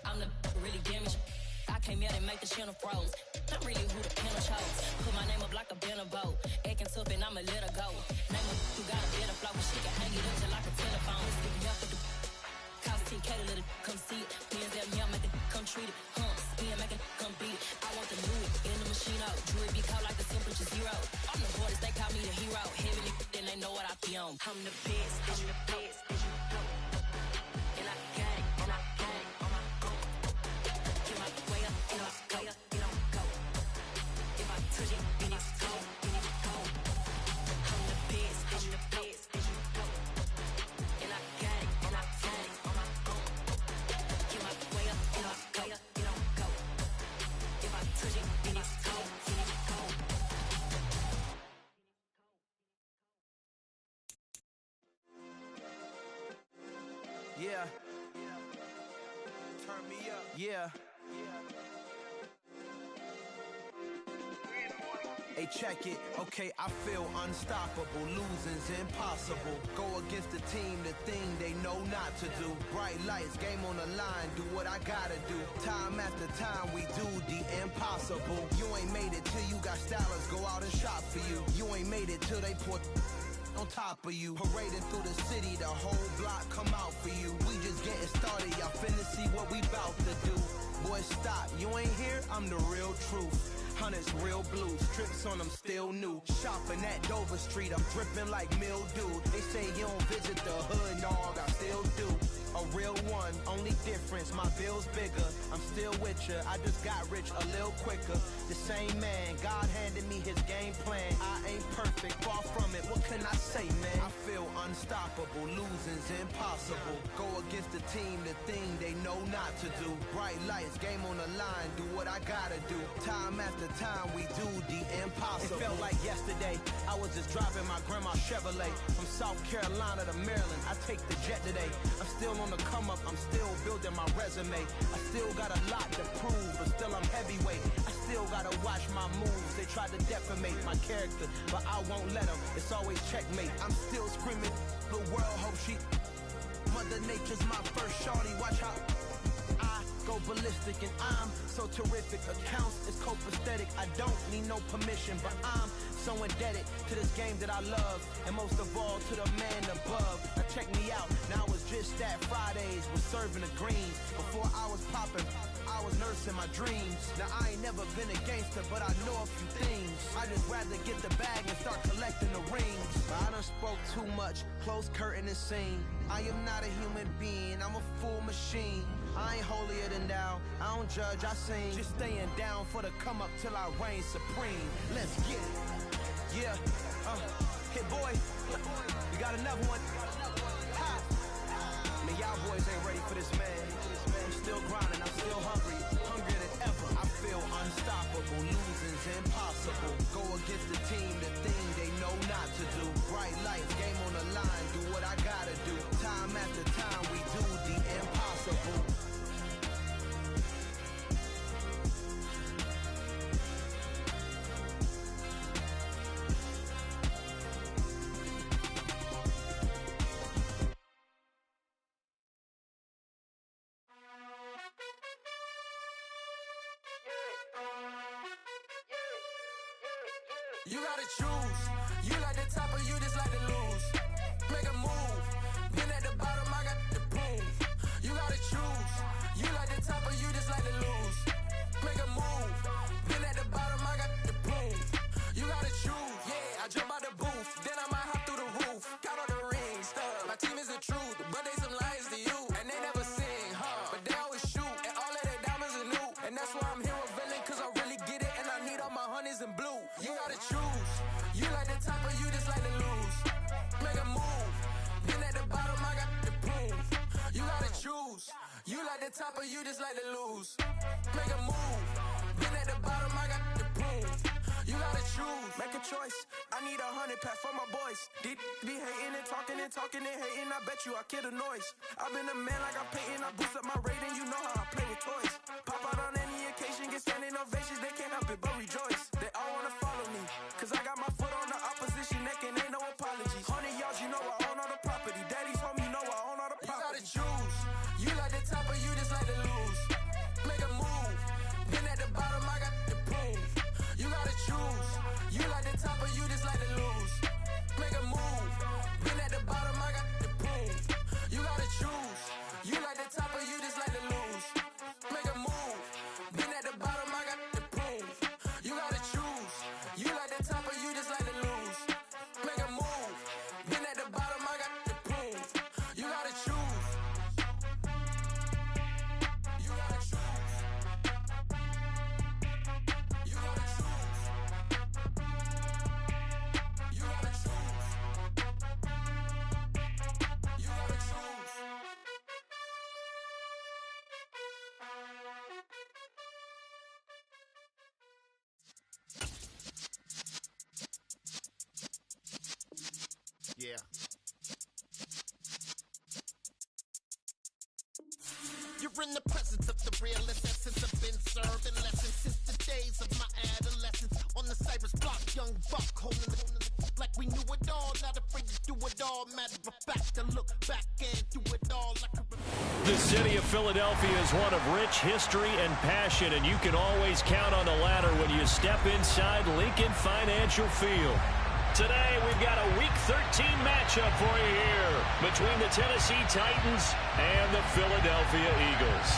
I'm the really damaged. I came out and make the channel froze. I'm really who the panel chose. Put my name up like a banner boat. Acting tough and I'ma let her go. Name her who got a better flow. She can hang it up just like a telephone. Stick me up with the cause TK to let it come see it. Hands at me, I make it come treat it. Spin, make it come beat it. I want the new in the machine out. Jewelry be caught like the temperature zero. I'm the boys, they call me the hero. Heavenly, then they know what I be on. I'm the best, I'm the best, and you know. And I got it, and I got it. Get my way up, get up, go, get on, go. If I touch it, then it's cold, then it's cold. I'm the best, I'm the best, and you know. And I got it, and I got it on my own. Get my way up, get up, go, get on, go. If I touch it, then it's cold, then it's cold. Yeah. Turn me up. Yeah. Hey, check it. Okay, I feel unstoppable. Losing's impossible. Go against the team, the thing they know not to do. Bright lights, game on the line, do what I gotta do. Time after time, we do the impossible. You ain't made it till you got stylers, go out and shop for you. You ain't made it till they put on top of you. Parading through the city, the whole block come out for you. We just getting started, y'all finna see what we bout to do. Boy, stop, you ain't here, I'm the real truth. Hundreds real blue, strips on them still new. Shopping at Dover Street, I'm dripping like mildew. They say you don't visit the hood, dog, I still do. A real one, only difference, my bill's bigger. I'm still with ya, I just got rich a little quicker. The same man, God handed me his game plan. I ain't perfect, far from it, what can I say, man? I feel unstoppable, losing's impossible. Go against the team, the thing they know not to do. Bright lights, game on the line, do what I gotta do. Time after time, we do the impossible. It felt like yesterday, I was just driving my grandma's Chevrolet. From South Carolina to Maryland, I take the jet today. I'm still on the come up, I'm still building my resume. I still got a lot to prove, but still I'm heavyweight. I still gotta watch my moves. They try to defamate my character, but I won't let them. It's always checkmate. I'm still screaming, the world hope she. Mother Nature's my first shorty, watch how I go ballistic and I'm so terrific. Accounts is copacetic, I don't need no permission, but I'm so indebted to this game that I love, and most of all to the man above. Now check me out, now it's just that Fridays was serving the greens. Before I was popping, I was nursing my dreams. Now I ain't never been a gangster, but I know a few things. I just rather get the bag and start collecting the rings. I done spoke too much, close curtain and scene. I am not a human being, I'm a full machine. I ain't holier than thou, I don't judge, I sing. Just staying down for the come up till I reign supreme. Let's get it. Yeah, hit boy, we got another one. Ha! Man, y'all boys ain't ready for this, man. I'm still grinding, I'm still hungry, hungrier than ever. I feel unstoppable, losing's impossible. Go against the team, the thing they know not to do. Bright lights, game on the line, do what I gotta do. Time after time, we do the impossible. You gotta choose. You like the top or you just like to lose. Make a move. Been at the bottom, I got the proof. You gotta choose. You like the top or you just like to lose. Make a move. Been at the bottom, I got the proof. You gotta choose. Yeah, I jump out the booth, then I might hop through the roof. Count on the rings, stuff. My team is the truth, but they some liars to you. And they never sing, but they always shoot. And all of their diamonds are new. And that's why I'm here with villain, cause I really get it. And I need all my honeys in blue. You gotta choose. You like the top or you just like to lose. Make a move. Been at the bottom, I got the proof. You gotta choose. You like the top or you just like to lose. Make a move. Been at the bottom, I got the proof. You gotta choose. Make a choice. I need 100 pack for my boys. Be hating and talking and talking and hating. I bet you I kill the noise. I've been a man like I'm Peyton. I boost up my rating. You know how I play with toys. Pop out on any occasion, get standing ovations. They can't help it but rejoice. They all wanna follow me, cause I got my foot on the opposition neck and ain't no apologies. 100 yards, you know I own all the property. Daddy's home, you know I own all the property. You gotta choose. You like the top or you just like to lose. in the presence of the realest essence. I've been serving lessons since the days of my adolescence. On the Cypress block, young buck holding the like we knew it all, not afraid to do it all. Matter of fact, to look back and do it all like the city of Philadelphia is one of rich history and passion, and you can always count on the latter when you step inside Lincoln Financial Field. Today, we've got a Week 13 matchup for you here between the Tennessee Titans and the Philadelphia Eagles.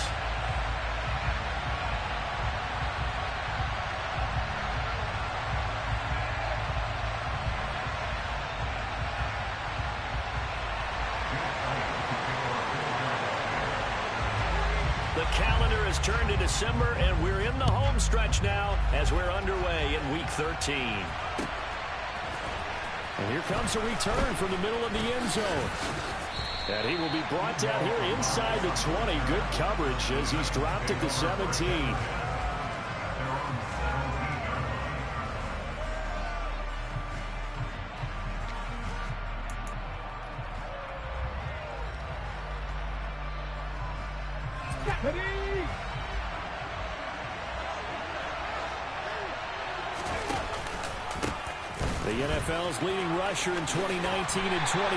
The calendar has turned to December, and we're in the home stretch now as we're underway in Week 13. And here comes a return from the middle of the end zone. And he will be brought down here inside the 20. Good coverage as he's dropped at the 17. The NFL's leading rusher in 2019 and 2020,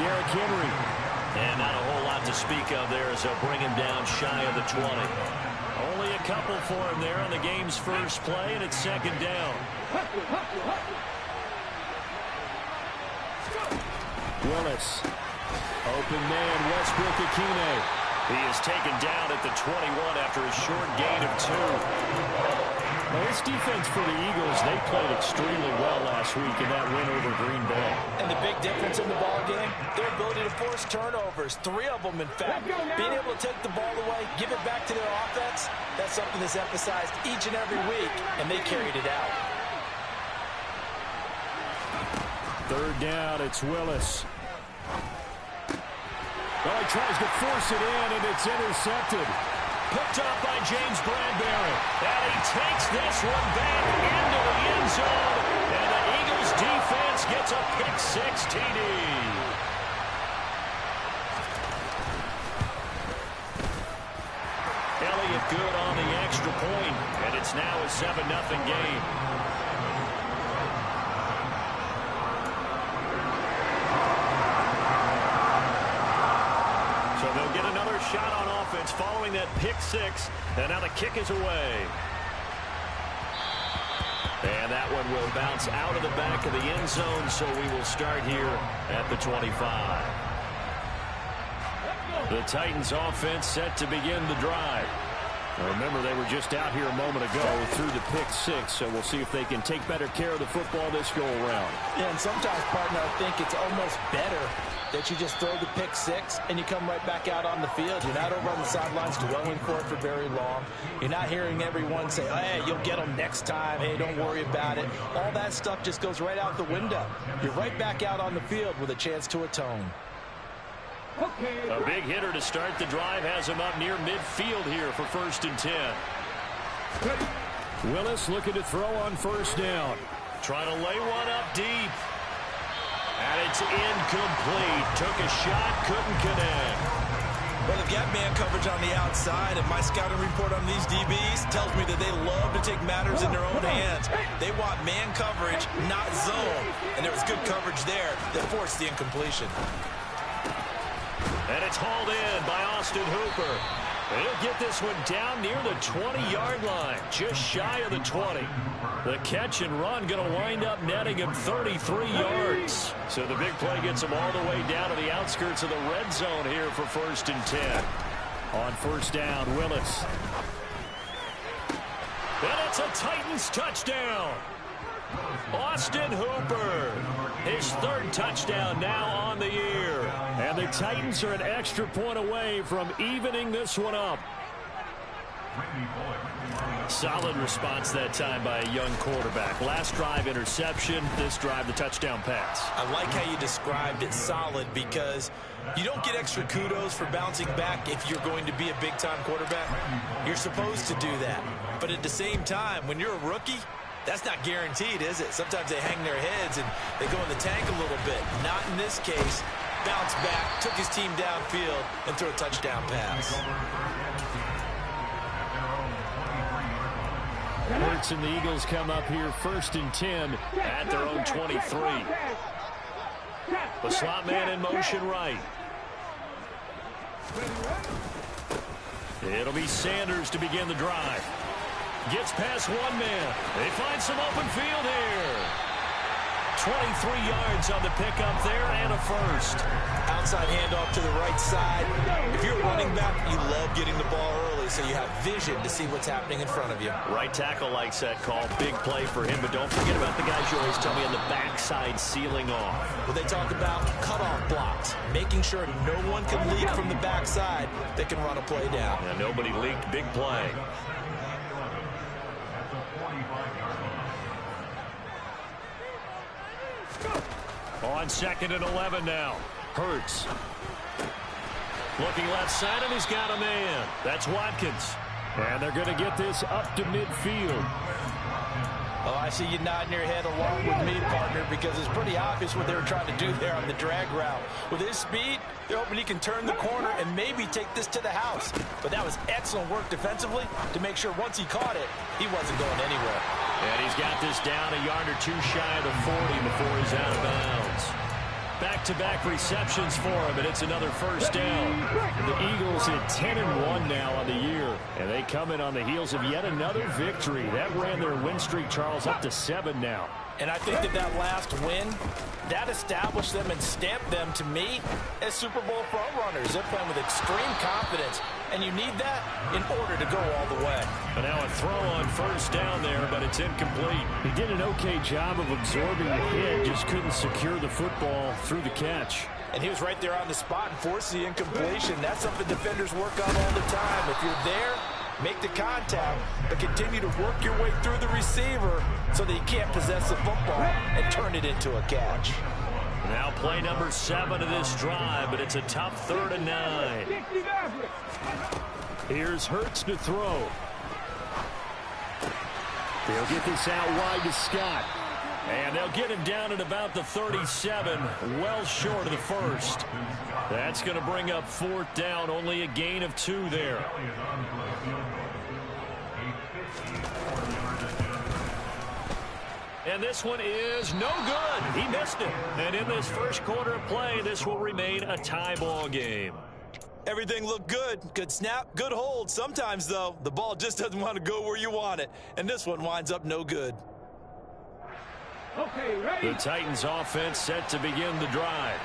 Derrick Henry. And not a whole lot to speak of there as they'll bring him down shy of the 20. Only a couple for him there on the game's first play, and it's second down. Willis. Open man, Westbrook-Ikhine. He is taken down at the 21 after a short gain of 2. Now, this defense for the Eagles, they played extremely well last week in that win over Green Bay. And the big difference in the ball game, their ability to force turnovers, 3 of them, in fact. Being able to take the ball away, give it back to their offense, that's something that's emphasized each and every week, and they carried it out. Third down, it's Willis. Well, he tries to force it in, and it's intercepted. Picked up by James Bradbury. And he takes this one back into the end zone. And the Eagles defense gets a pick-6 TD. Elliott good on the extra point, and it's now a 7-0 game. So they'll get another shot on offense following that pick-6, and now the kick is away. And that one will bounce out of the back of the end zone, so we will start here at the 25. The Titans offense set to begin the drive. Now remember, they were just out here a moment ago through the pick-6, so we'll see if they can take better care of the football this go-around. Yeah, and sometimes, partner, I think it's almost better that you just throw the pick-6 and you come right back out on the field. You're not over on the sidelines dwelling for it for very long. You're not hearing everyone say, oh, hey, you'll get them next time. Hey, don't worry about it. All that stuff just goes right out the window. You're right back out on the field with a chance to atone. A big hitter to start the drive has him up near midfield here for 1st and 10. Willis looking to throw on 1st down. Trying to lay one up deep. And it's incomplete. Took a shot, couldn't connect. Well, they've got man coverage on the outside, and my scouting report on these DBs tells me that they love to take matters in their own hands. They want man coverage, not zone. And there was good coverage there that forced the incompletion. And it's hauled in by Austin Hooper. He'll get this one down near the 20-yard line, just shy of the 20. The catch and run going to wind up netting him 33 yards. So the big play gets him all the way down to the outskirts of the red zone here for 1st and 10. On 1st down, Willis. And it's a Titans touchdown. Austin Hooper, his 3rd touchdown now on the year. And the Titans are an extra point away from evening this one up. Solid response that time by a young quarterback. Last drive, interception. This drive, the touchdown pass. I like how you described it, solid, because you don't get extra kudos for bouncing back if you're going to be a big-time quarterback. You're supposed to do that. But at the same time, when you're a rookie, that's not guaranteed, is it? Sometimes they hang their heads and they go in the tank a little bit. Not in this case. Bounced back, took his team downfield, and threw a touchdown pass. Hurts and the Eagles come up here 1st and 10 at their own 23. The slot man in motion right. It'll be Sanders to begin the drive. Gets past one man. They find some open field here. 23 yards on the pickup there and a first. Outside handoff to the right side. If you're a running back, you love getting the ball early so you have vision to see what's happening in front of you. Right tackle likes that call. Big play for him, but don't forget about the guys you always tell me on the backside sealing off. Well, they talk about cutoff blocks, making sure no one can leak from the backside that can run a play down. Yeah, nobody leaked. Big play. On 2nd and 11 now. Hurts. Looking left side, and he's got a man. That's Watkins. And they're going to get this up to midfield. Oh, I see you nodding your head along with me, partner, because it's pretty obvious what they were trying to do there on the drag route. With his speed, they're hoping he can turn the corner and maybe take this to the house. But that was excellent work defensively to make sure once he caught it, he wasn't going anywhere. And he's got this down a yard or two shy of the 40 before he's out of bounds. Back-to-back receptions for him, and it's another first down. The Eagles at 10-1 now on the year, and they come in on the heels of yet another victory. That ran their win streak, Charles, up to 7 now. And I think that last win, that established them and stamped them, to me, as Super Bowl frontrunners. They're playing with extreme confidence, and you need that in order to go all the way. And now a throw on first down there, but it's incomplete. He did an okay job of absorbing the hit, just couldn't secure the football through the catch. And he was right there on the spot and forced the incompletion. That's something defenders work on all the time. If you're there, make the contact, but continue to work your way through the receiver so that he can't possess the football and turn it into a catch. Now play number 7 of this drive, but it's a tough 3rd and 9. Here's Hurts to throw. They'll get this out wide to Scott. And they'll get him down at about the 37, well short of the first. That's going to bring up 4th down, only a gain of 2 there. And this one is no good. He missed it. And in this first quarter of play, this will remain a tie ball game. Everything looked good. Good snap, good hold. Sometimes, though, the ball just doesn't want to go where you want it. And this one winds up no good. Okay, ready. The Titans offense set to begin the drive.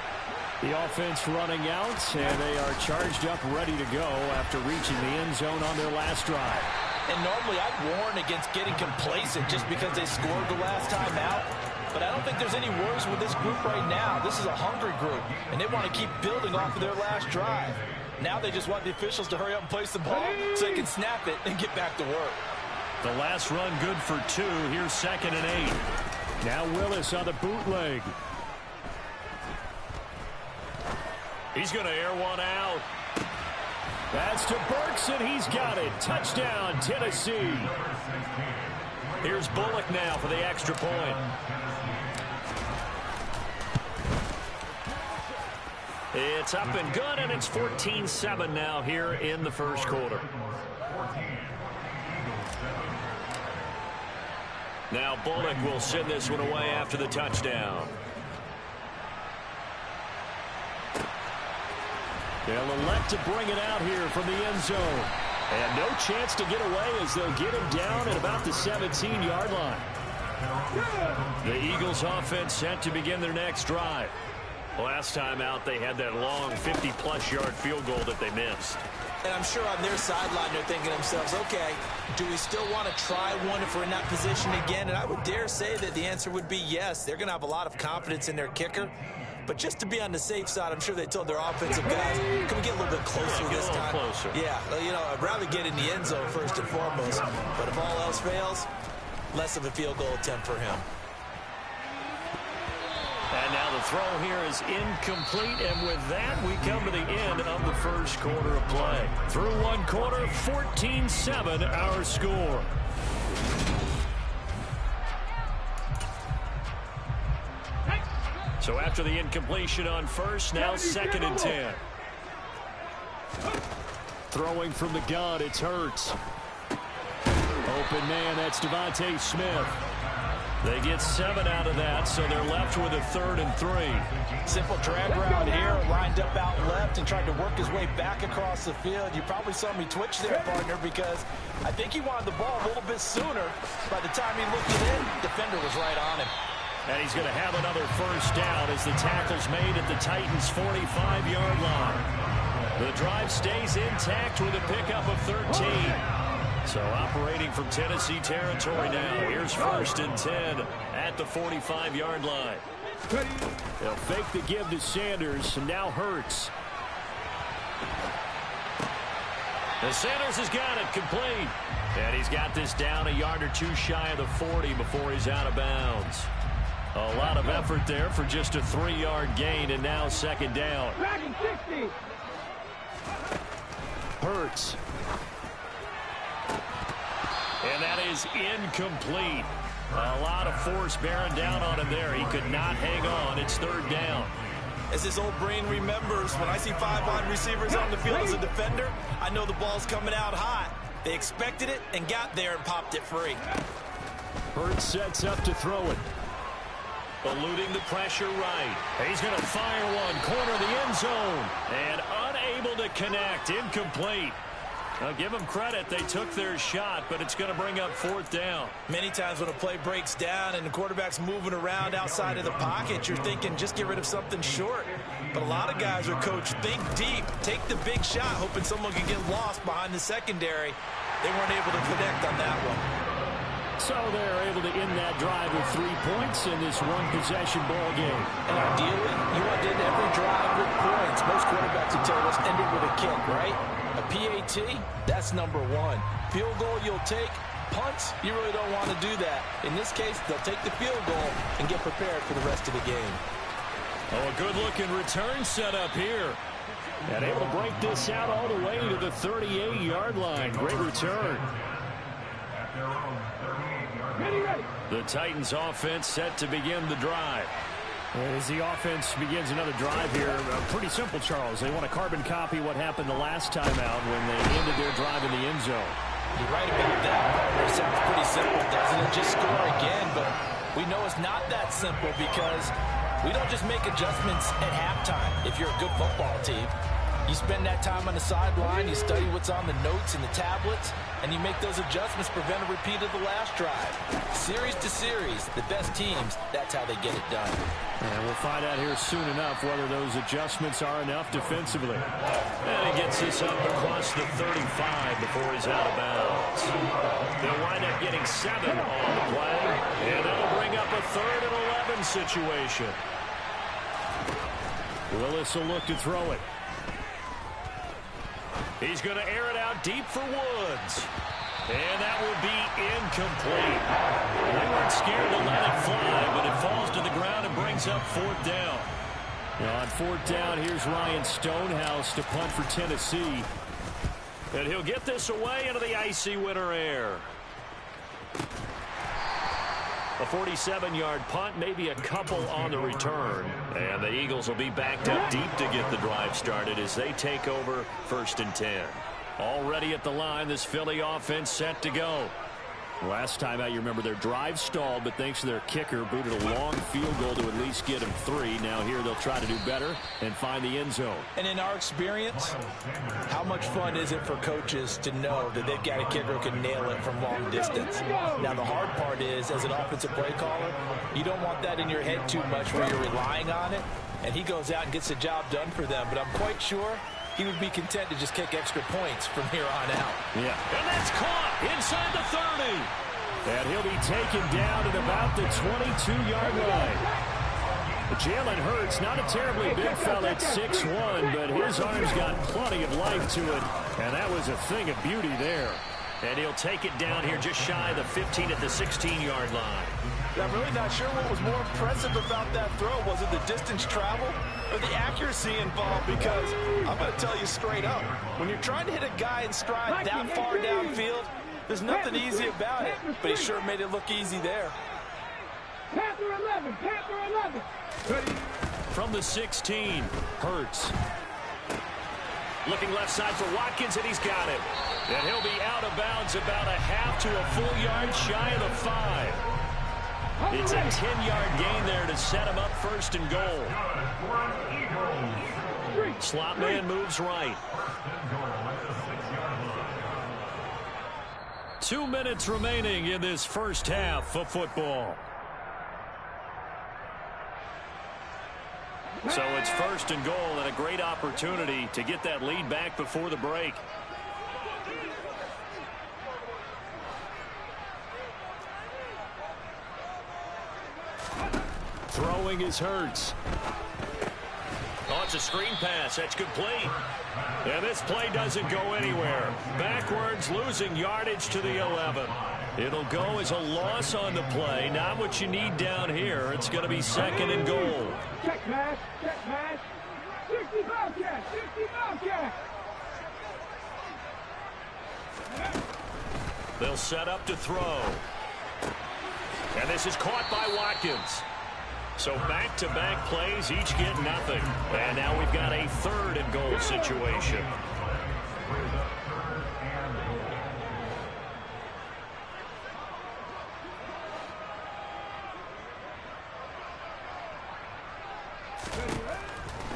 The offense running out, and they are charged up, ready to go after reaching the end zone on their last drive. And normally I'd warn against getting complacent just because they scored the last time out. But I don't think there's any worries with this group right now. This is a hungry group, and they want to keep building off of their last drive. Now they just want the officials to hurry up and place the ball so they can snap it and get back to work. The last run good for 2. Here's 2nd and 8. Now Willis on the bootleg. He's going to air one out. That's to Burks, and he's got it. Touchdown, Tennessee. Here's Bullock now for the extra point. It's up and good, and it's 14-7 now here in the first quarter. Now Bullock will send this one away after the touchdown. They'll elect to bring it out here from the end zone. And no chance to get away as they'll get him down at about the 17-yard line. The Eagles offense set to begin their next drive. Last time out, they had that long 50-plus yard field goal that they missed. And I'm sure on their sideline they're thinking to themselves, okay, do we still want to try one if we're in that position again? And I would dare say that the answer would be yes. They're going to have a lot of confidence in their kicker. But just to be on the safe side, I'm sure they told their offensive guys, can we get a little bit closer this time? Closer. Yeah, you know, I'd rather get in the end zone first and foremost. But if all else fails, less of a field goal attempt for him. And now the throw here is incomplete, and with that, we come to the end of the first quarter of play. Through one quarter, 14-7 our score. So after the incompletion on first, now 2nd and 10. Throwing from the gun, it's Hurts. Open man, that's Devontae Smith. They get 7 out of that, so they're left with a 3rd and 3. Simple drag route here, lined up out left and tried to work his way back across the field. You probably saw me twitch there, partner, because I think he wanted the ball a little bit sooner. By the time he looked it in, defender was right on him. And he's going to have another first down as the tackle's made at the Titans' 45-yard line. The drive stays intact with a pickup of 13. So operating from Tennessee territory now. Here's 1st and 10 at the 45-yard line. They'll fake the give to Sanders, and now Hurts. And Sanders has got it complete. And he's got this down a yard or two shy of the 40 before he's out of bounds. A lot of effort there for just a 3-yard gain, and now 2nd down. Hurts. And that is incomplete. A lot of force bearing down on him there. He could not hang on. It's 3rd down. As his old brain remembers, when I see 5 wide receivers on the field as a defender, I know the ball's coming out hot. They expected it and got there and popped it free. Hurts sets up to throw it. Eluding the pressure right. He's going to fire one. Corner of the end zone. And unable to connect. Incomplete. Now, give them credit. They took their shot, but it's going to bring up 4th down. Many times when a play breaks down and the quarterback's moving around outside of the pocket, you're thinking just get rid of something short. But a lot of guys are coached, think deep, take the big shot, hoping someone can get lost behind the secondary. They weren't able to connect on that one. So they're able to end that drive with 3 points in this one-possession ball game. And ideally, you want to end every drive with points. Most quarterbacks would tell us end it with a kick, right? A PAT, that's number 1. Field goal you'll take. Punts, you really don't want to do that. In this case, they'll take the field goal and get prepared for the rest of the game. Oh, a good-looking return set up here. And able to break this out all the way to the 38-yard line. Great return. The Titans offense set to begin the drive. As the offense begins another drive here, pretty simple, Charles. They want to carbon copy what happened the last time out when they ended their drive in the end zone. You're right about that. It sounds pretty simple, doesn't it? Just score again, but we know it's not that simple because we don't just make adjustments at halftime if you're a good football team. You spend that time on the sideline, you study what's on the notes and the tablets, and you make those adjustments, prevent a repeat of the last drive. Series to series, the best teams, that's how they get it done. And we'll find out here soon enough whether those adjustments are enough defensively. And he gets this up across the 35 before he's out of bounds. They'll wind up getting 7 on the play, and that'll bring up a 3rd and 11 situation. Willis will look to throw it. He's going to air it out deep for Woods. And that will be incomplete. They weren't scared to let it fly, but it falls to the ground and brings up 4th down. Now on 4th down, here's Ryan Stonehouse to punt for Tennessee. And he'll get this away into the icy winter air. A 47-yard punt, maybe a couple on the return. And the Eagles will be backed up deep to get the drive started as they take over 1st and 10. Already at the line, this Philly offense set to go. Last time out, you remember their drive stalled, but thanks to their kicker, booted a long field goal to at least get them 3. Now here they'll try to do better and find the end zone. And in our experience, how much fun is it for coaches to know that they've got a kicker who can nail it from long distance? Now the hard part is, as an offensive play caller, you don't want that in your head too much where you're relying on it, and he goes out and gets the job done for them. But I'm quite sure he would be content to just kick extra points from here on out. Yeah. And that's caught inside the 30. And he'll be taken down at about the 22-yard line. Jalen Hurts, not a terribly big fella at 6'1", but his arm's got plenty of life to it. And that was a thing of beauty there. And he'll take it down here just shy of the 15 at the 16-yard line. I'm really not sure what was more impressive about that throw. Was it the distance travel or the accuracy involved? Because I'm going to tell you straight up, when you're trying to hit a guy in stride that far downfield, there's nothing easy about it. But he sure made it look easy there. Panther 11, Panther 11. From the 16, Hurts. Looking left side for Watkins, and he's got it. And he'll be out of bounds about a half to a full yard shy of the 5. It's a 10-yard gain there to set him up first and goal. Slot man moves right. 2 minutes remaining in this first half of football. So it's first and goal and a great opportunity to get that lead back before the break. Throwing is Hurts. Oh, it's a screen pass. That's complete. And this play doesn't go anywhere. Backwards, losing yardage to the 11. It'll go as a loss on the play. Not what you need down here. It's going to be second and goal. Check pass. Check pass. 60 Bobcat. 60 Bobcat. They'll set up to throw. And this is caught by Watkins. So back-to-back plays, each get nothing. And now we've got a third and goal situation.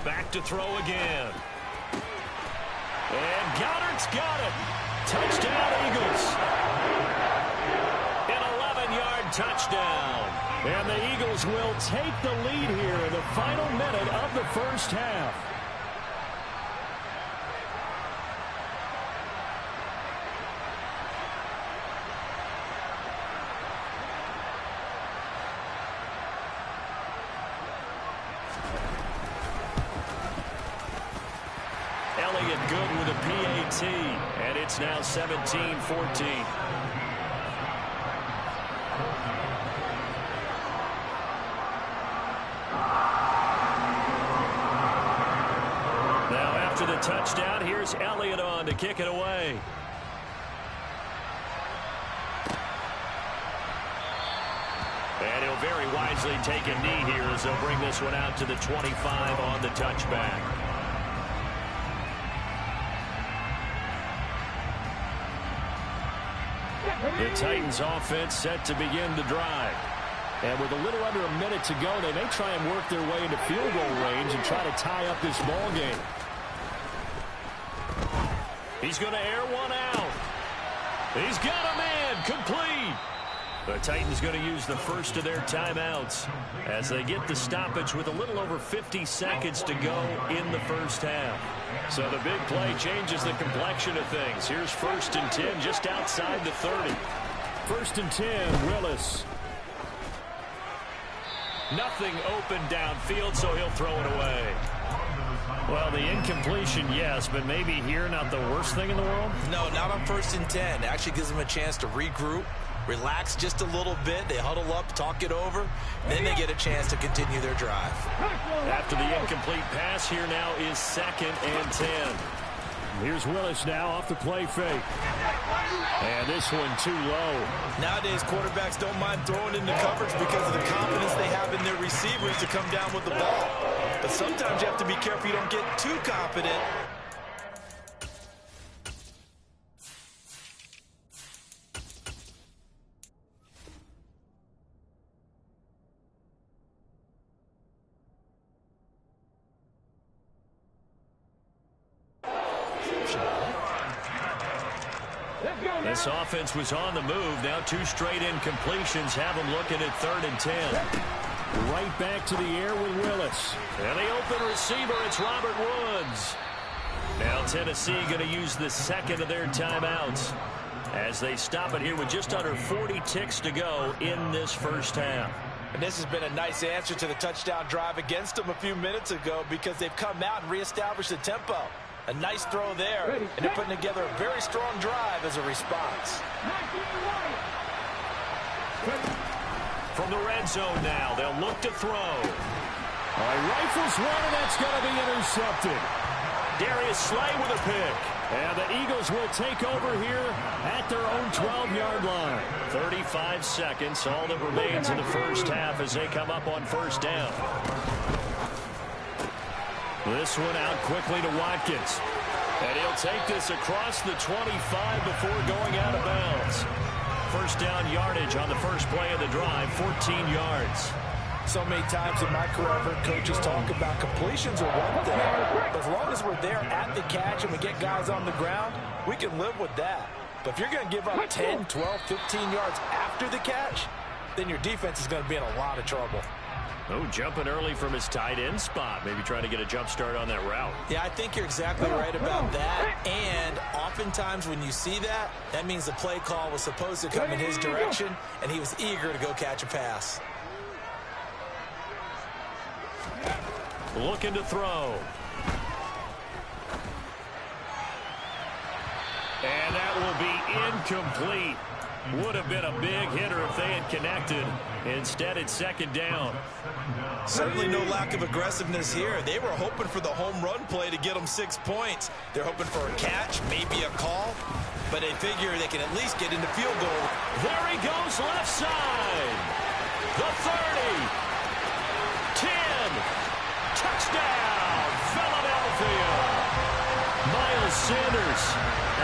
Back to throw again. And Goddard's got it. Touchdown, Eagles. An 11-yard touchdown. And the Eagles will take the lead here in the final minute of the first half. Elliott good with a PAT, and it's now 17-14. Touchdown. Here's Elliott on to kick it away. And he'll very wisely take a knee here as they'll bring this one out to the 25 on the touchback. The Titans offense set to begin the drive. And with a little under a minute to go, they may try and work their way into field goal range and try to tie up this ball game. He's going to air one out. He's got a man. Complete. The Titans going to use the first of their timeouts as they get the stoppage with a little over 50 seconds to go in the first half. So the big play changes the complexion of things. Here's 1st and 10 just outside the 30. 1st and 10, Willis. Nothing open downfield, so he'll throw it away. Well, the incompletion, yes, but maybe here not the worst thing in the world? No, not on 1st and 10. It actually gives them a chance to regroup, relax just a little bit. They huddle up, talk it over, then they get a chance to continue their drive. After the incomplete pass, here now is 2nd and 10. Here's Willis now off the play fake. And this one too low. Nowadays, quarterbacks don't mind throwing into coverage because of the confidence they have in their receivers to come down with the ball. But sometimes you have to be careful you don't get too confident. This offense was on the move. Now 2 straight incompletions have them looking at 3rd and 10. Right back to the air with Willis. And the open receiver, it's Robert Woods. Now Tennessee going to use the 2nd of their timeouts as they stop it here with just under 40 ticks to go in this first half. And this has been a nice answer to the touchdown drive against them a few minutes ago because they've come out and reestablished the tempo. A nice throw there, and they're putting together a very strong drive as a response. From the red zone now, they'll look to throw. Rifles one, and that's going to be intercepted. Darius Slay with a pick. And the Eagles will take over here at their own 12-yard line. 35 seconds, all that remains in the first half as they come up on 1st down. This one out quickly to Watkins. And he'll take this across the 25 before going out of bounds. First down yardage on the first play of the drive, 14 yards. So many times in my career, I've heard coaches talk about completions are one thing. But as long as we're there at the catch and we get guys on the ground, we can live with that. But if you're going to give up 10, 12, 15 yards after the catch, then your defense is going to be in a lot of trouble. Oh, jumping early from his tight end spot. Maybe trying to get a jump start on that route. Yeah, I think you're exactly right about that. And oftentimes when you see that, that means the play call was supposed to come in his direction, and he was eager to go catch a pass. Looking to throw. And that will be incomplete. Would have been a big hitter if they had connected. Instead, it's second down. Certainly no lack of aggressiveness here. They were hoping for the home run play to get them 6 points. They're hoping for a catch, maybe a call, but they figure they can at least get into field goal. There he goes, left side. The 30. 10. Touchdown, Philadelphia. Miles Sanders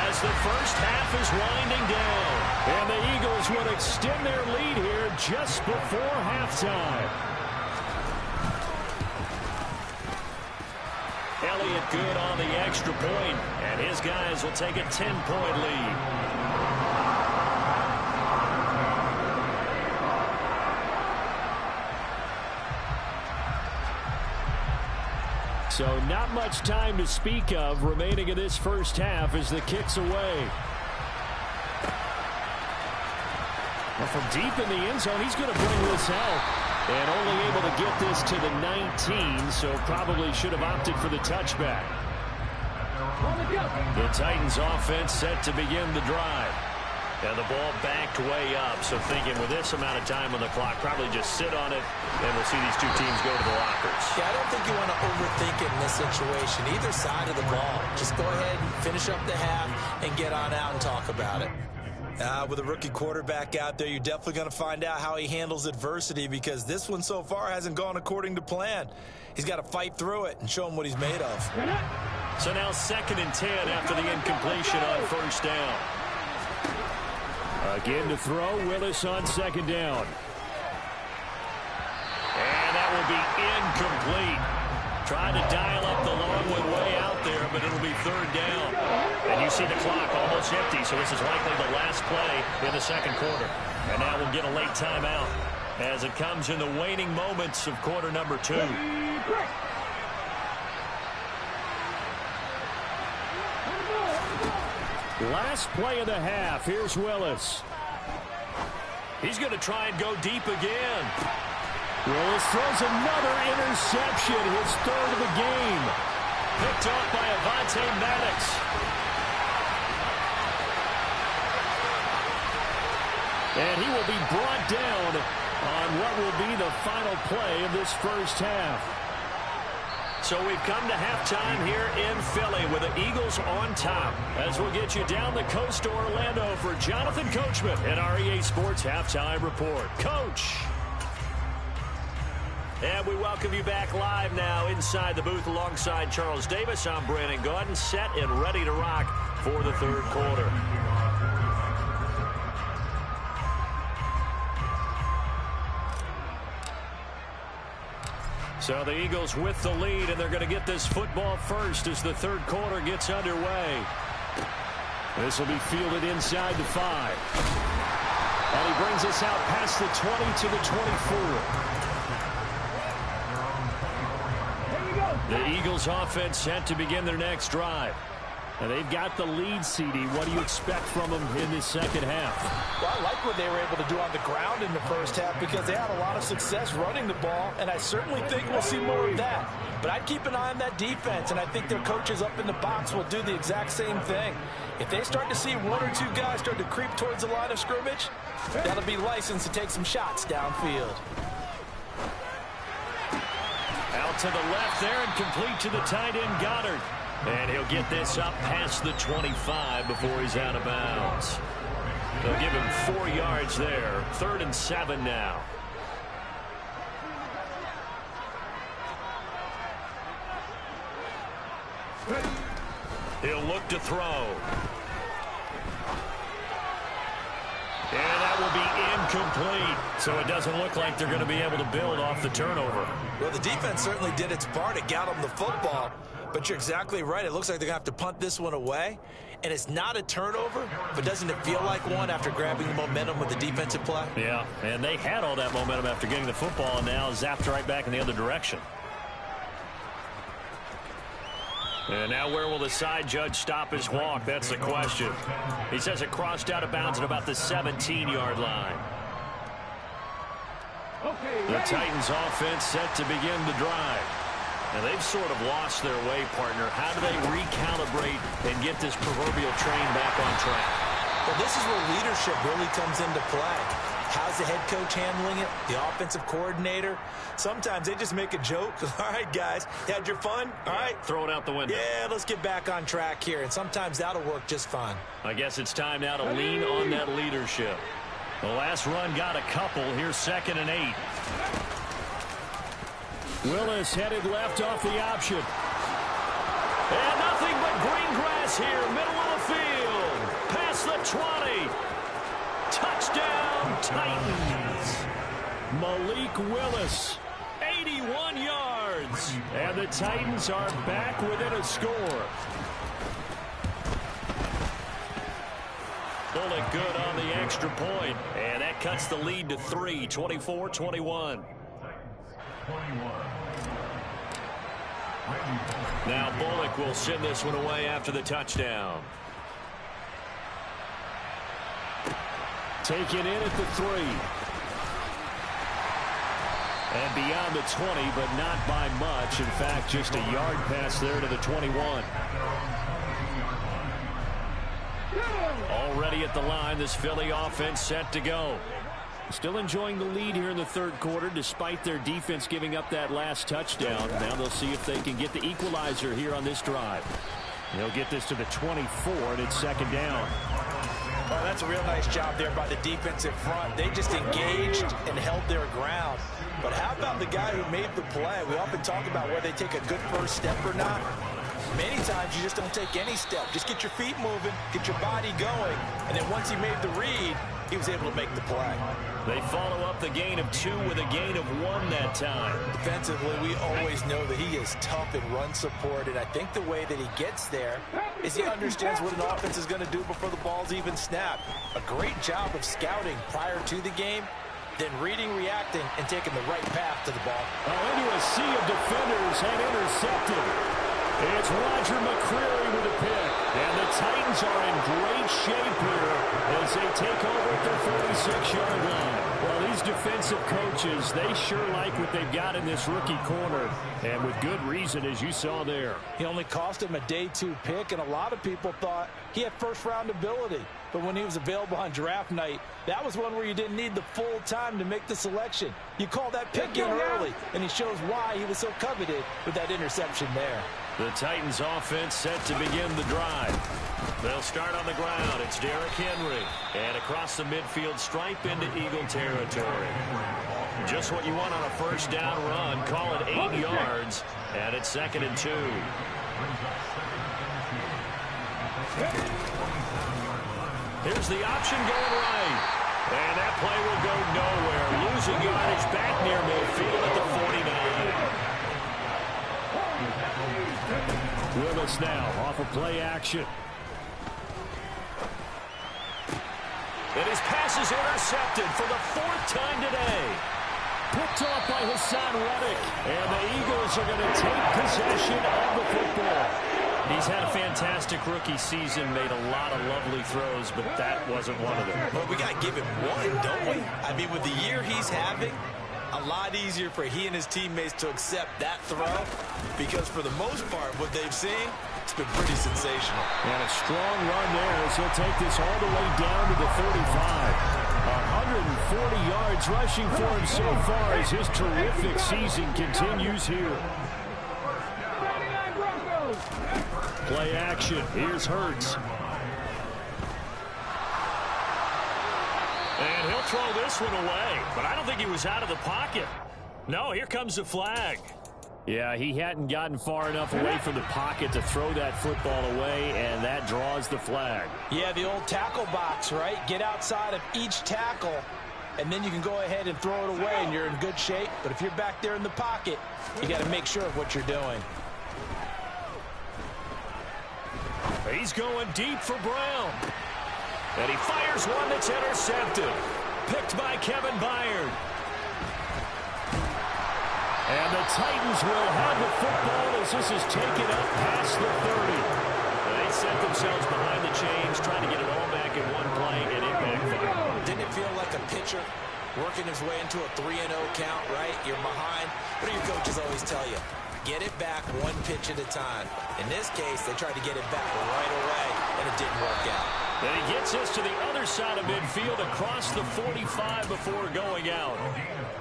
as the first half is winding down. And the Eagles would extend their lead here just before halftime. Elliott good on the extra point, and his guys will take a 10-point lead. So not much time to speak of remaining in this first half as the kick's away. Well, from deep in the end zone, he's going to bring this out. And only able to get this to the 19, so probably should have opted for the touchback. The Titans offense set to begin the drive. And the ball backed way up, so thinking with this amount of time on the clock, probably just sit on it, and we'll see these two teams go to the lockers. Yeah, I don't think you want to overthink it in this situation, either side of the ball. Just go ahead and finish up the half and get on out and talk about it. With a rookie quarterback out there, you're definitely going to find out how he handles adversity, because this one so far hasn't gone according to plan. He's got to fight through it and show him what he's made of. So now 2nd and 10 after the incompletion on first down. Again to throw, Willis on second down. And that will be incomplete. Trying to dial up the long one way out there, but it'll be 3rd down. And you see the clock almost empty, so this is likely the last play in the second quarter. And now we'll get a late timeout as it comes in the waning moments of quarter number 2. Last play of the half. Here's Willis. He's going to try and go deep again. Willis throws another interception, his 3rd of the game. Picked off by Avonte Maddox. And he will be brought down on what will be the final play of this first half. So we've come to halftime here in Philly with the Eagles on top. As we'll get you down the coast to Orlando for Jonathan Coachman and our EA Sports Halftime Report. Coach. And we welcome you back live now inside the booth alongside Charles Davis. I'm Brandon Gaudin, set and ready to rock for the 3rd quarter. So the Eagles with the lead, and they're going to get this football first as the 3rd quarter gets underway. This will be fielded inside the 5. And he brings us out past the 20 to the 24. The Eagles offense set to begin their next drive. And they've got the lead, CD. What do you expect from them in this second half? Well, I like what they were able to do on the ground in the first half, because they had a lot of success running the ball, and I certainly think we'll see more of that. But I'd keep an eye on that defense, and I think their coaches up in the box will do the exact same thing. If they start to see 1 or 2 guys start to creep towards the line of scrimmage, that'll be licensed to take some shots downfield. Out to the left there and complete to the tight end Goddard. And he'll get this up past the 25 before he's out of bounds. They'll give him 4 yards there. 3rd and 7 now. He'll look to throw. And that will be incomplete. So it doesn't look like they're going to be able to build off the turnover. Well, the defense certainly did its part. It got them the football. But you're exactly right. It looks like they're going to have to punt this one away. And it's not a turnover, but doesn't it feel like one after grabbing the momentum with the defensive play? Yeah, and they had all that momentum after getting the football and now zapped right back in the other direction. And now where will the side judge stop his walk? That's the question. He says it crossed out of bounds at about the 17-yard line. The Titans offense set to begin the drive. And they've sort of lost their way, partner. How do they recalibrate and get this proverbial train back on track? Well, this is where leadership really comes into play. How's the head coach handling it? The offensive coordinator? Sometimes they just make a joke. All right, guys, you had your fun? All right. Throw it out the window. Yeah, let's get back on track here. And sometimes that'll work just fine. I guess it's time now to lean on that leadership. The last run got a couple. Here's 2nd and 8. Willis headed left off the option. And nothing but green grass here, middle of the field. Past the 20. Touchdown, Titans. Malik Willis, 81 yards. And the Titans are back within a score. Bullock good on the extra point. And that cuts the lead to 3, 24-21. Now Bullock will send this one away after the touchdown. Taken in at the 3. And beyond the 20, but not by much. In fact, just a yard pass there to the 21. Already at the line, this Philly offense set to go. Still enjoying the lead here in the third quarter, despite their defense giving up that last touchdown. Now they'll see if they can get the equalizer here on this drive. They'll get this to the 24, and it's 2nd down. Oh, that's a real nice job there by the defensive front. They just engaged and held their ground. But how about the guy who made the play? We often talk about whether they take a good first step or not. Many times you just don't take any step. Just get your feet moving, get your body going, and then once he made the read, he was able to make the play. They follow up the gain of 2 with a gain of 1 that time. Defensively, we always know that he is tough in run support, and I think the way that he gets there is he understands what an offense is going to do before the ball's even snapped. A great job of scouting prior to the game, then reading, reacting, and taking the right path to the ball. Into a sea of defenders and intercepted. It's Roger McCreary with a pick. And the Titans are in great shape here as they take over at their 46-yard line. Well, these defensive coaches, they sure like what they've got in this rookie corner. And with good reason, as you saw there. He only cost him a day 2 pick, and a lot of people thought he had first-round ability. But when he was available on draft night, that was one where you didn't need the full time to make the selection. You call that pick in early, and he shows why he was so coveted with that interception there. The Titans offense set to begin the drive. They'll start on the ground. It's Derrick Henry. And across the midfield stripe into Eagle territory. Just what you want on a first down run. Call it 8 yards. And it's 2nd and 2. Here's the option going right. And that play will go nowhere. Losing yardage back near midfield at the 49. Willis now off of play action. And his pass is intercepted for the 4th time today. Picked off by Hassan Reddick. And the Eagles are going to take possession of the football. He's had a fantastic rookie season, made a lot of lovely throws, but that wasn't one of them. Well, we got to give him one, don't we? I mean, with the year he's having, a lot easier for he and his teammates to accept that throw because for the most part, what they've seen, it's been pretty sensational. And a strong run there as he'll take this all the way down to the 35. 140 yards rushing for him so far as his terrific season continues here. Play action. Here's Hurts. And he'll throw this one away, but I don't think he was out of the pocket. No, here comes the flag. Yeah, he hadn't gotten far enough away from the pocket to throw that football away, and that draws the flag. Yeah, the old tackle box, right? Get outside of each tackle, and then you can go ahead and throw it away, and you're in good shape. But if you're back there in the pocket, you got to make sure of what you're doing. He's going deep for Brown. And he fires one that's intercepted. Picked by Kevin Byard. And the Titans will have the football as this is taken up past the 30. They set themselves behind the chains, trying to get it all back in one play, and it backfired. Didn't it feel like a pitcher working his way into a 3-0 count, right? You're behind. What do your coaches always tell you? Get it back one pitch at a time. In this case, they tried to get it back right away, and it didn't work out. And he gets us to the other side of midfield across the 45 before going out.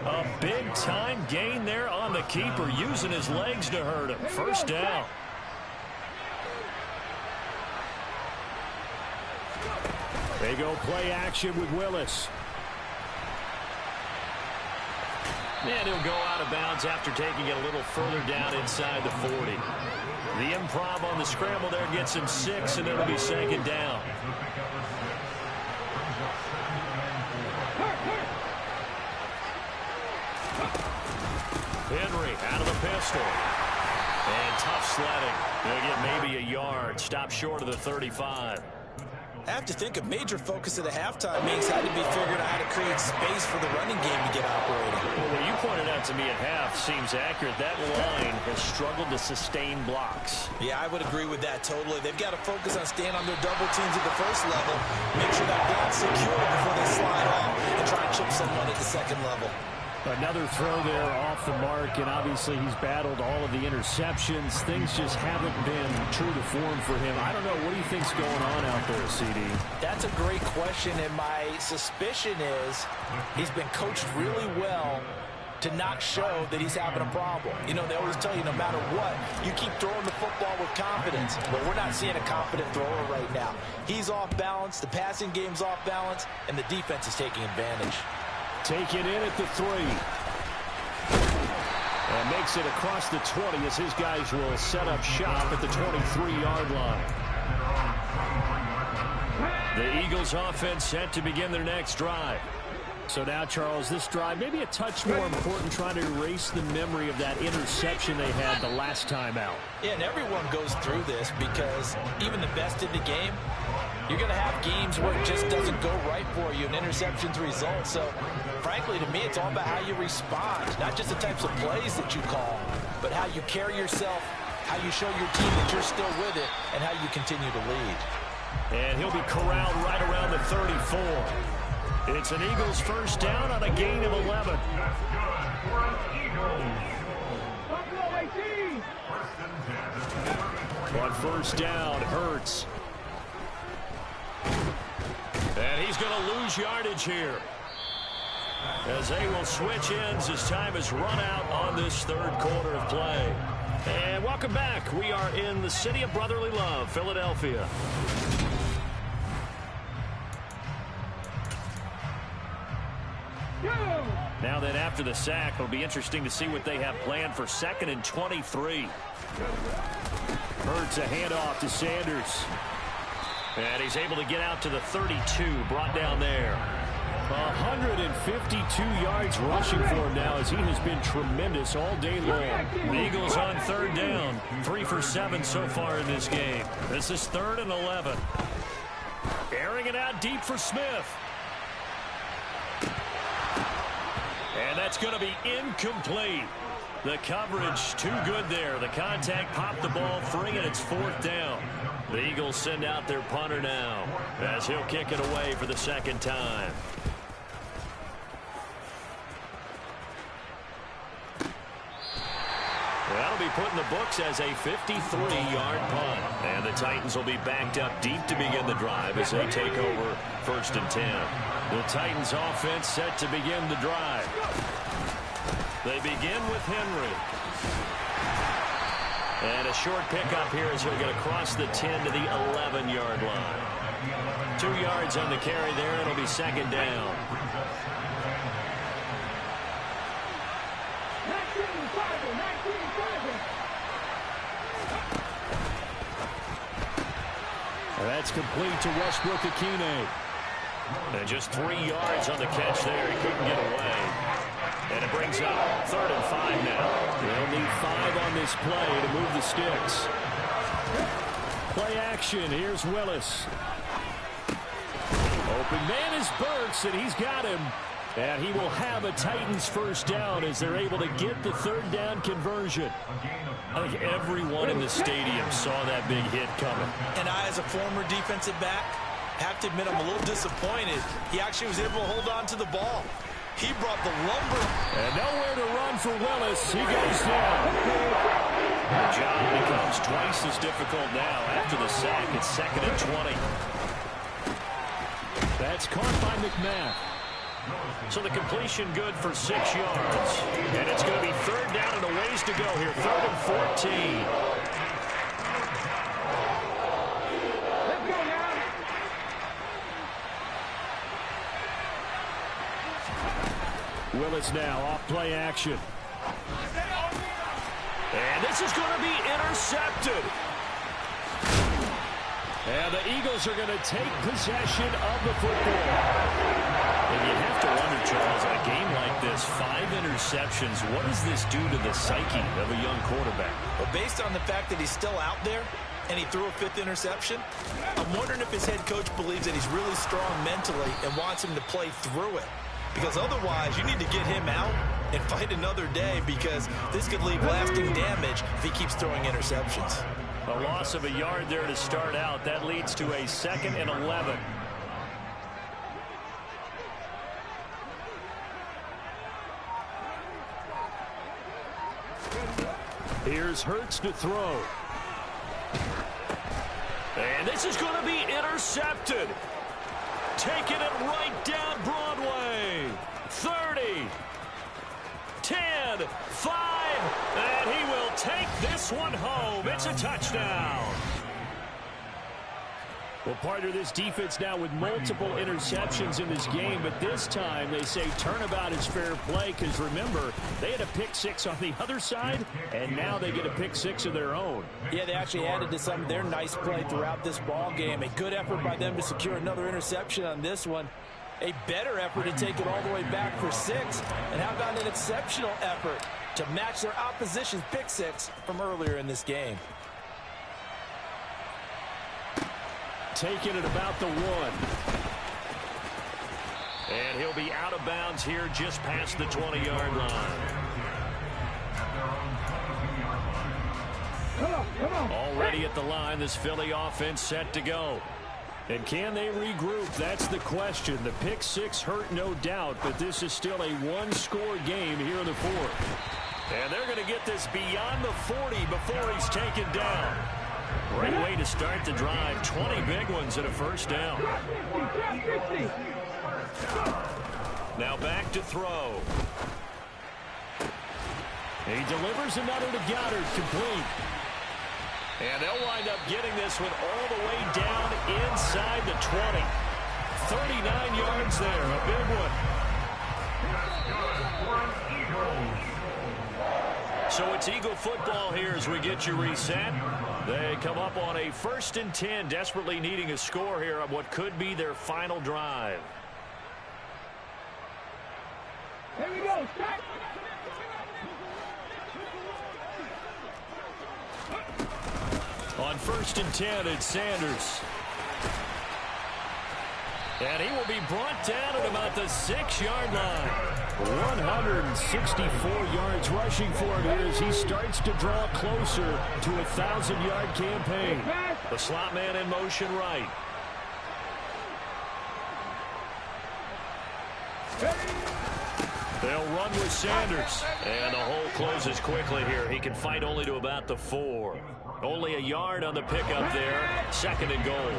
A big-time gain there on the keeper, using his legs to hurt him. First down. They go play action with Willis. And he'll go out of bounds after taking it a little further down inside the 40. The improv on the scramble there gets him 6, and it'll be second down. Henry out of the pistol. And tough sledding. They'll get maybe a yard. Stop short of the 35. I have to think a major focus at the halftime means had to be figuring out how to create space for the running game to get operating. Well, what you pointed out to me at half seems accurate. That line has struggled to sustain blocks. Yeah, I would agree with that totally. They've got to focus on staying on their double teams at the first level, make sure that block's secure before they slide off, and try and chip someone at the second level. Another throw there off the mark, and obviously he's battled all of the interceptions. Things just haven't been true to form for him. I don't know. What do you think's going on out there, CD? That's a great question, and my suspicion is he's been coached really well to not show that he's having a problem. You know, they always tell you no matter what, you keep throwing the football with confidence, but we're not seeing a confident thrower right now. He's off balance, the passing game's off balance, and the defense is taking advantage. Take it in at the 3. And makes it across the 20 as his guys will set up shop at the 23-yard line. The Eagles offense set to begin their next drive. So now, Charles, this drive maybe a touch more important, trying to erase the memory of that interception they had the last time out. Yeah, and everyone goes through this because even the best in the game, you're going to have games where it just doesn't go right for you, and interceptions result. So, frankly, to me, it's all about how you respond, not just the types of plays that you call, but how you carry yourself, how you show your team that you're still with it, and how you continue to lead. And he'll be corralled right around the 34. It's an Eagles first down on a gain of 11. On first down, Hurts. And he's going to lose yardage here, as they will switch ends as time has run out on this third quarter of play. And welcome back. We are in the city of brotherly love, Philadelphia. Now then, after the sack, it'll be interesting to see what they have planned for 2nd and 23. Hurts a handoff to Sanders. And he's able to get out to the 32, brought down there. 152 yards rushing for him now, as he has been tremendous all day long. The Eagles on third down, 3 for 7 so far in this game. This is 3rd and 11. Airing it out deep for Smith. And that's going to be incomplete. The coverage too good there. The contact popped the ball free, and it's 4th down. The Eagles send out their punter now, as he'll kick it away for the second time. That'll be put in the books as a 53-yard punt. And the Titans will be backed up deep to begin the drive as they take over 1st and 10. The Titans offense set to begin the drive. They begin with Henry. And a short pickup here as he'll get across the 10 to the 11-yard line. 2 yards on the carry there. It'll be second down. And that's complete to Westbrook-Ikhine. And just 3 yards on the catch there. He couldn't get away. And it brings up 3rd and 5 now. They'll need 5 on this play to move the sticks. Play action. Here's Willis. Open man is Burks, and he's got him. And he will have a Titans first down as they're able to get the 3rd down conversion. I think everyone in the stadium saw that big hit coming. And I, as a former defensive back, have to admit I'm a little disappointed. He actually was able to hold on to the ball. He brought the lumber. And nowhere to run for Willis. He goes down. The job becomes twice as difficult now after the sack. It's 2nd and 20. That's caught by McMath. So the completion good for 6 yards. And it's going to be 3rd down and a ways to go here. 3rd and 14. Willis now off play action. And this is going to be intercepted. And the Eagles are going to take possession of the football. And you have to wonder, Charles, in a game like this, 5 interceptions, what does this do to the psyche of a young quarterback? Well, based on the fact that he's still out there and he threw a 5th interception, I'm wondering if his head coach believes that he's really strong mentally and wants him to play through it. Because otherwise, you need to get him out and fight another day, because this could leave lasting damage if he keeps throwing interceptions. A loss of a yard there to start out. That leads to a 2nd and 11. Here's Hurts to throw. And this is going to be intercepted. Taking it right down Broadway. 30, 10, 5, and he will take this one home. It's a touchdown. Well, partner, this defense now with multiple interceptions in this game, but this time they say turnabout is fair play, because remember, they had a pick 6 on the other side, and now they get a pick 6 of their own. Yeah, they actually added to some of their nice play throughout this ball game. A good effort by them to secure another interception on this one. A better effort to take it all the way back for 6. And how about an exceptional effort to match their opposition's pick 6 from earlier in this game. Taking it about the 1. And he'll be out of bounds here just past the 20-yard line. Already at the line, this Philly offense set to go. And can they regroup? That's the question. The pick 6 hurt, no doubt, but this is still a 1-score game here in the 4th. And they're going to get this beyond the 40 before he's taken down. Great way to start the drive. 20 big ones and a first down. Now back to throw. He delivers another to Goddard, complete. And they'll wind up getting this one all the way down inside the 20. 39 yards there, a big one. So it's Eagle football here as we get you reset. They come up on a 1st and 10, desperately needing a score here on what could be their final drive. Here we go. Start. On 1st and 10, it's Sanders. And he will be brought down at about the 6-yard line. 164 yards rushing for him here as he starts to draw closer to a 1,000-yard campaign. The slot man in motion right. They'll run with Sanders. And the hole closes quickly here. He can fight only to about the 4. Only a yard on the pickup there. 2nd and goal.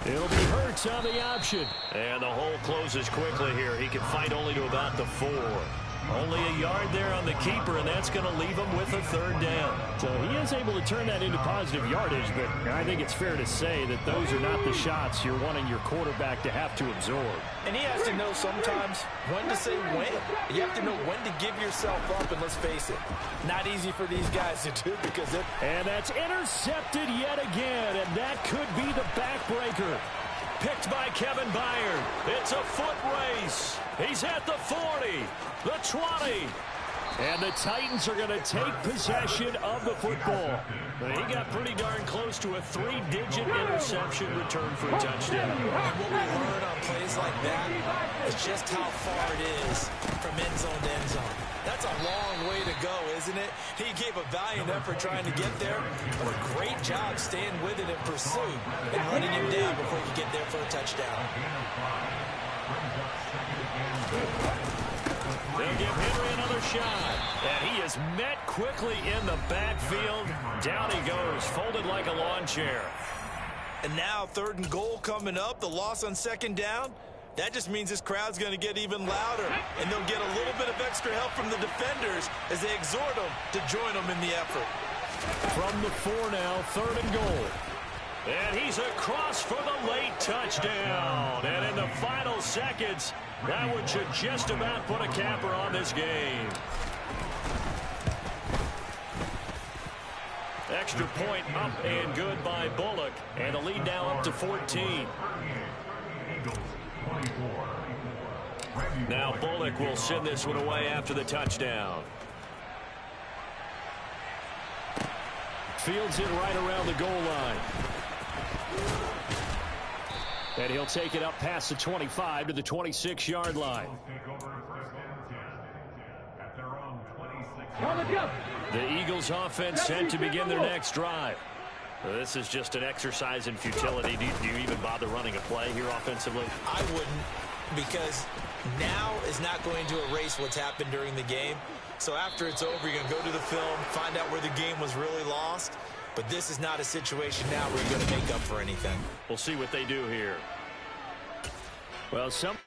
It'll be Hurts on the option. And the hole closes quickly here. He can fight only to about the 4. Only a yard there on the keeper, and that's going to leave him with a third down. So he is able to turn that into positive yardage, but I think it's fair to say that those are not the shots you're wanting your quarterback to have to absorb. And he has to know sometimes when to say when. You have to know when to give yourself up, and let's face it, not easy for these guys to do because it... And that's intercepted yet again, and that could be the backbreaker. Picked by Kevin Byard. It's a foot race. He's at the 40, the 20. And the Titans are going to take possession of the football. He got pretty darn close to a 3-digit interception return for a touchdown. And what we learn on plays like that is just how far it is from end zone to end zone. That's a long way to go, isn't it? He gave a valiant effort trying to get there, but a great job staying with it in pursuit and running him down before he could get there for a touchdown. They'll give Henry another shot. And he is met quickly in the backfield. Down he goes, folded like a lawn chair. And now 3rd and goal coming up, the loss on 2nd down. That just means this crowd's going to get even louder, and they'll get a little bit of extra help from the defenders as they exhort them to join them in the effort. From the 4 now, 3rd and goal. And he's across for the late touchdown. And in the final seconds, that one should just about put a capper on this game. Extra point up and good by Bullock. And the lead now up to 14. Now Bullock will send this one away after the touchdown. Fields it right around the goal line. And he'll take it up past the 25 to the 26-yard line. The Eagles offense set to begin their next drive. This is just an exercise in futility. Do you even bother running a play here offensively? I wouldn't, because now is not going to erase what's happened during the game. So after it's over, you're going to go to the film, find out where the game was really lost. But this is not a situation now where you're going to make up for anything. We'll see what they do here. Well, some...